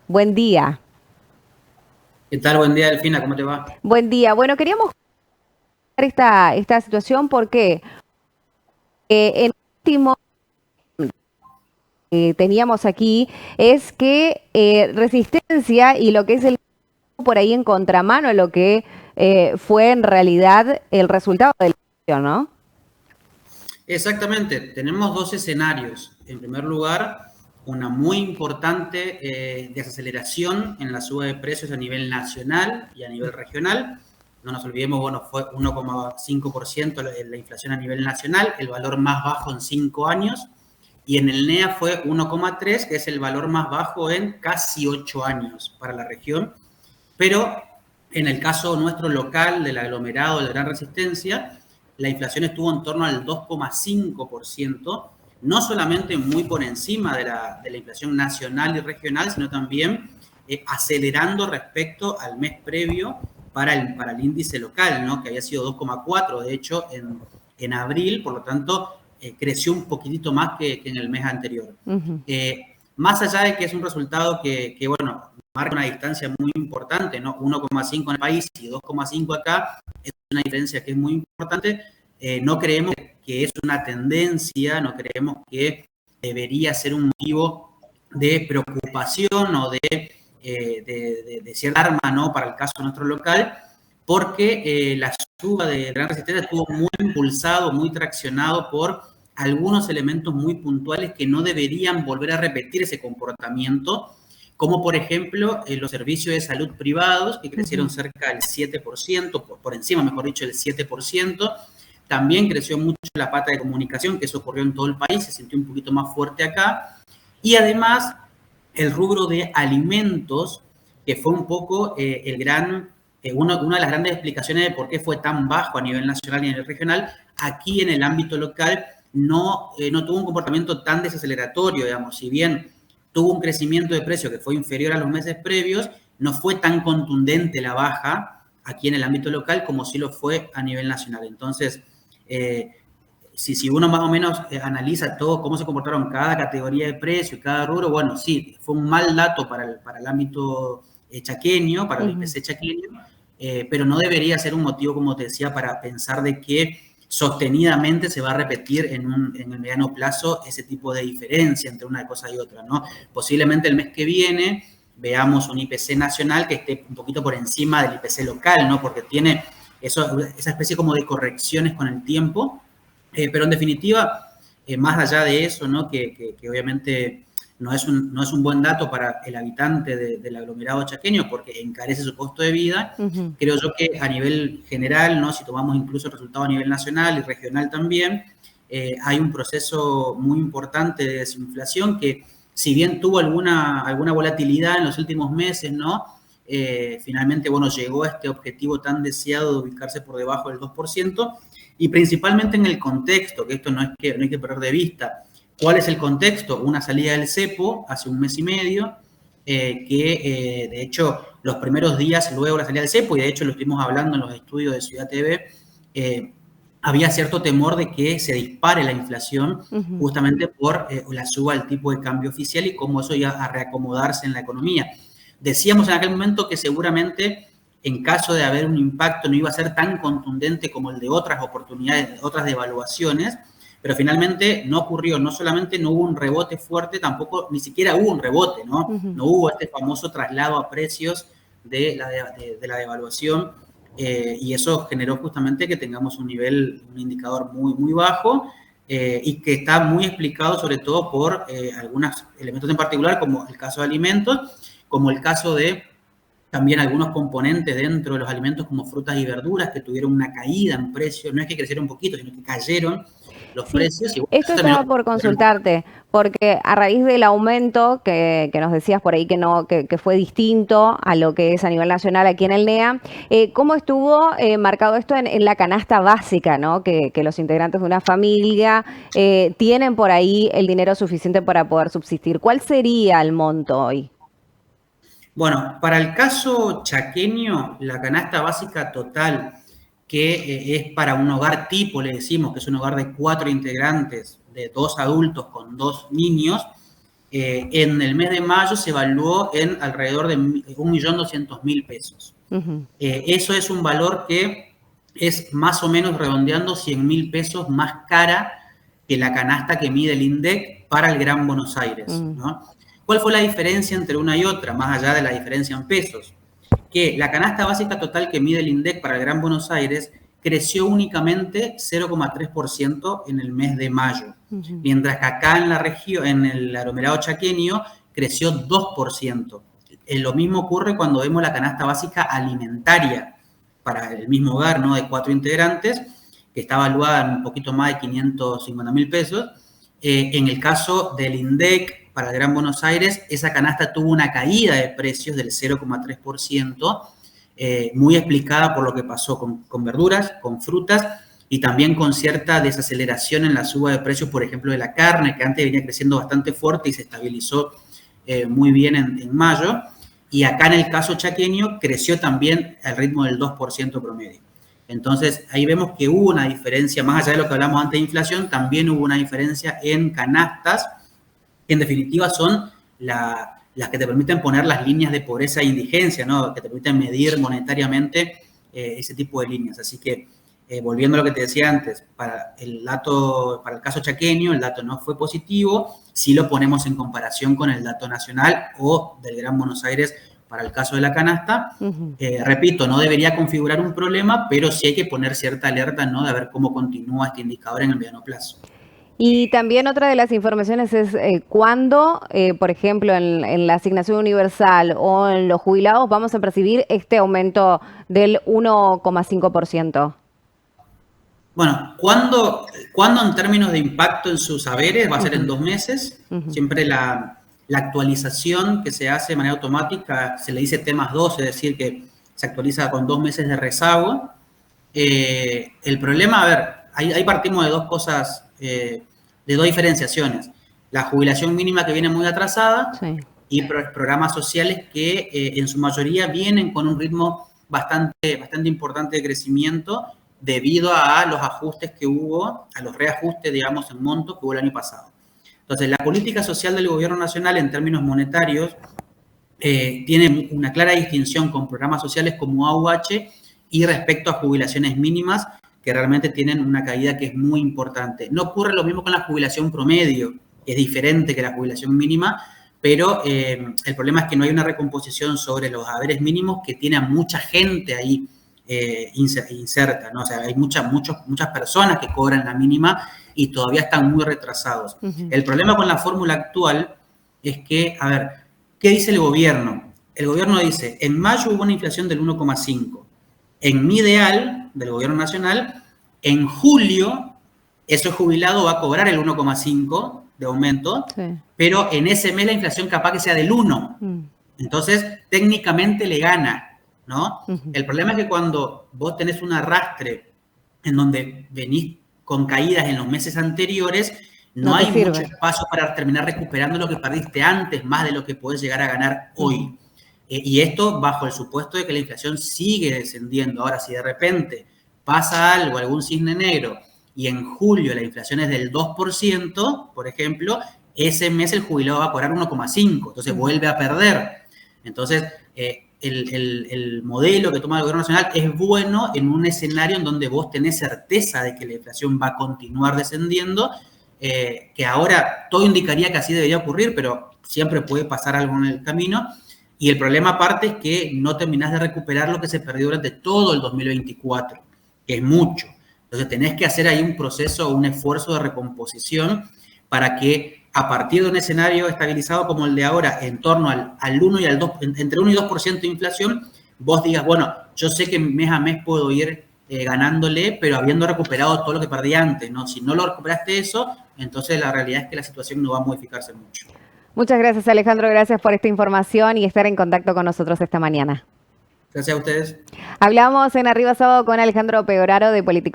Buen día. ¿Qué tal? Buen día, Delfina, ¿cómo te va? Buen día. Bueno, queríamos ver esta situación porque el último que teníamos aquí es que Resistencia y lo que es el por ahí en contramano a lo que fue en realidad el resultado de la elección, ¿no? Exactamente, tenemos dos escenarios. En primer lugar, una muy importante desaceleración en la suba de precios a nivel nacional y a nivel regional. No nos olvidemos, bueno, fue 1,5% la inflación a nivel nacional, el valor más bajo en 5 años, y en el NEA fue 1,3%, que es el valor más bajo en casi 8 años para la región. Pero en el caso nuestro local, del aglomerado de Gran Resistencia, la inflación estuvo en torno al 2,5%, no solamente muy por encima de la inflación nacional y regional, sino también acelerando respecto al mes previo para el índice local, ¿no? Que había sido 2,4, de hecho, en abril, por lo tanto, creció un poquitito más que en el mes anterior. Ujú. Más allá de que es un resultado que bueno, marca una distancia muy importante, ¿no? 1,5 en el país y 2,5 acá, es una diferencia que es muy importante. No creemos que es una tendencia, no creemos que debería ser un motivo de preocupación o de cierta arma, ¿no? Para el caso de nuestro local, porque la suba de Gran Resistencia estuvo muy impulsado, muy traccionado por algunos elementos muy puntuales que no deberían volver a repetir ese comportamiento, como por ejemplo los servicios de salud privados, que crecieron cerca del 7%, por encima, mejor dicho, del 7%. También creció mucho la pata de comunicación, que eso ocurrió en todo el país, se sintió un poquito más fuerte acá. Y además, el rubro de alimentos, que fue un poco una de las grandes explicaciones de por qué fue tan bajo a nivel nacional y a nivel regional. Aquí en el ámbito local no tuvo un comportamiento tan desaceleratorio, digamos, si bien tuvo un crecimiento de precio que fue inferior a los meses previos, no fue tan contundente la baja aquí en el ámbito local como sí lo fue a nivel nacional. Entonces, eh, si uno más o menos analiza todo cómo se comportaron cada categoría de precio, cada rubro, bueno, sí, fue un mal dato para el ámbito chaqueño, para el IPC chaqueño, pero no debería ser un motivo, como te decía, para pensar de que sostenidamente se va a repetir en el mediano plazo ese tipo de diferencia entre una cosa y otra, ¿no? Posiblemente el mes que viene veamos un IPC nacional que esté un poquito por encima del IPC local, ¿no? Porque tiene esa especie como de correcciones con el tiempo, pero en definitiva, más allá de eso, ¿no? Que obviamente no es un buen dato para el habitante del aglomerado chaqueño porque encarece su costo de vida, Ujú. creo yo que a nivel general, ¿no? Si tomamos incluso el resultado a nivel nacional y regional también, hay un proceso muy importante de desinflación que, si bien tuvo alguna volatilidad en los últimos meses, ¿no? Finalmente, bueno, llegó a este objetivo tan deseado de ubicarse por debajo del 2%, y principalmente en el contexto, que esto no hay que perder de vista. ¿Cuál es el contexto? Una salida del cepo hace un mes y medio, que de hecho los primeros días luego de la salida del cepo, y de hecho lo estuvimos hablando en los estudios de Ciudad TV, había cierto temor de que se dispare la inflación Ujú. justamente por la suba del tipo de cambio oficial y cómo eso iba a reacomodarse en la economía. Decíamos en aquel momento que seguramente en caso de haber un impacto no iba a ser tan contundente como el de otras oportunidades, otras devaluaciones, pero finalmente no ocurrió. No solamente no hubo un rebote fuerte, tampoco ni siquiera hubo un rebote, ¿no? Ujú. No hubo este famoso traslado a precios de la devaluación, y eso generó justamente que tengamos un indicador muy, muy bajo, y que está muy explicado sobre todo por algunos elementos en particular, como el caso de alimentos, como el caso de también algunos componentes dentro de los alimentos como frutas y verduras que tuvieron una caída en precio, no es que crecieron un poquito, sino que cayeron los Sí, precios y bueno, esto eso también estaba por consultarte, porque a raíz del aumento que nos decías por ahí que no, que fue distinto a lo que es a nivel nacional aquí en el NEA, ¿cómo estuvo marcado esto en la canasta básica, ¿no? Que los integrantes de una familia tienen por ahí el dinero suficiente para poder subsistir. ¿Cuál sería el monto hoy? Bueno, para el caso chaqueño, la canasta básica total, que es para un hogar tipo, le decimos que es un hogar de 4 integrantes, de 2 adultos con 2 niños, en el mes de mayo se evaluó en alrededor de 1.200.000 pesos. Eso es un valor que es más o menos redondeando 100.000 pesos más cara que la canasta que mide el INDEC para el Gran Buenos Aires, ¿no? ¿Cuál fue la diferencia entre una y otra, más allá de la diferencia en pesos? Que la canasta básica total que mide el INDEC para el Gran Buenos Aires creció únicamente 0,3% en el mes de mayo, mientras que acá en la región, en el aglomerado chaqueño, creció 2%. Lo mismo ocurre cuando vemos la canasta básica alimentaria para el mismo hogar, ¿no?, de 4 integrantes, que está evaluada en un poquito más de 550.000 pesos. En el caso del INDEC para el Gran Buenos Aires, esa canasta tuvo una caída de precios del 0,3%, muy explicada por lo que pasó con verduras, con frutas y también con cierta desaceleración en la suba de precios, por ejemplo, de la carne, que antes venía creciendo bastante fuerte y se estabilizó muy bien en mayo. Y acá en el caso chaqueño creció también al ritmo del 2% promedio. Entonces, ahí vemos que hubo una diferencia, más allá de lo que hablamos antes de inflación, también hubo una diferencia en canastas, que en definitiva son las que te permiten poner las líneas de pobreza e indigencia, ¿no?, que te permiten medir monetariamente ese tipo de líneas. Así que, volviendo a lo que te decía antes, para el caso chaqueño, el dato no fue positivo. Si lo ponemos en comparación con el dato nacional o del Gran Buenos Aires para el caso de la canasta, repito, no debería configurar un problema, pero sí hay que poner cierta alerta, ¿no?, de ver cómo continúa este indicador en el mediano plazo. Y también otra de las informaciones es cuándo, por ejemplo, en la asignación universal o en los jubilados vamos a percibir este aumento del 1,5%. Bueno, ¿cuándo en términos de impacto en sus saberes? Va a ser en 2 meses. Siempre la actualización que se hace de manera automática se le dice T+2, es decir, que se actualiza con 2 meses de rezago. El problema, a ver, ahí partimos de dos cosas, de dos diferenciaciones. La jubilación mínima, que viene muy atrasada, sí, y programas sociales que en su mayoría vienen con un ritmo bastante importante de crecimiento, debido a los ajustes que hubo, a los reajustes, digamos, en monto que hubo el año pasado. Entonces, la política social del gobierno nacional en términos monetarios tiene una clara distinción con programas sociales como AUH y respecto a jubilaciones mínimas, que realmente tienen una caída que es muy importante. No ocurre lo mismo con la jubilación promedio, que es diferente que la jubilación mínima, pero el problema es que no hay una recomposición sobre los haberes mínimos, que tiene a mucha gente ahí inserta, ¿no? O sea, hay muchas personas que cobran la mínima y todavía están muy retrasados. El problema con la fórmula actual es que, a ver, ¿qué dice el gobierno? El gobierno dice, en mayo hubo una inflación del 1,5. En mi ideal del gobierno nacional, en julio, ese jubilado va a cobrar el 1,5 de aumento, sí, pero en ese mes la inflación capaz que sea del 1. Entonces, técnicamente le gana, ¿no? El problema es que cuando vos tenés un arrastre en donde venís con caídas en los meses anteriores, no hay mucho espacio para terminar recuperando lo que perdiste antes, más de lo que podés llegar a ganar hoy. Y esto bajo el supuesto de que la inflación sigue descendiendo. Ahora, si de repente pasa algo, algún cisne negro, y en julio la inflación es del 2%, por ejemplo, ese mes el jubilado va a cobrar 1,5, entonces vuelve a perder. Entonces, el modelo que toma el gobierno nacional es bueno en un escenario en donde vos tenés certeza de que la inflación va a continuar descendiendo, que ahora todo indicaría que así debería ocurrir, pero siempre puede pasar algo en el camino. Y el problema aparte es que no terminás de recuperar lo que se perdió durante todo el 2024, que es mucho. Entonces tenés que hacer ahí un proceso, un esfuerzo de recomposición para que a partir de un escenario estabilizado como el de ahora, en torno al 1 y al 2, entre 1 y 2% de inflación, vos digas, bueno, yo sé que mes a mes puedo ir ganándole, pero habiendo recuperado todo lo que perdí antes, ¿no? Si no lo recuperaste eso, entonces la realidad es que la situación no va a modificarse mucho. Muchas gracias, Alejandro. Gracias por esta información y estar en contacto con nosotros esta mañana. Gracias a ustedes. Hablamos en Arriba Sábado con Alejandro Peoraro de Político.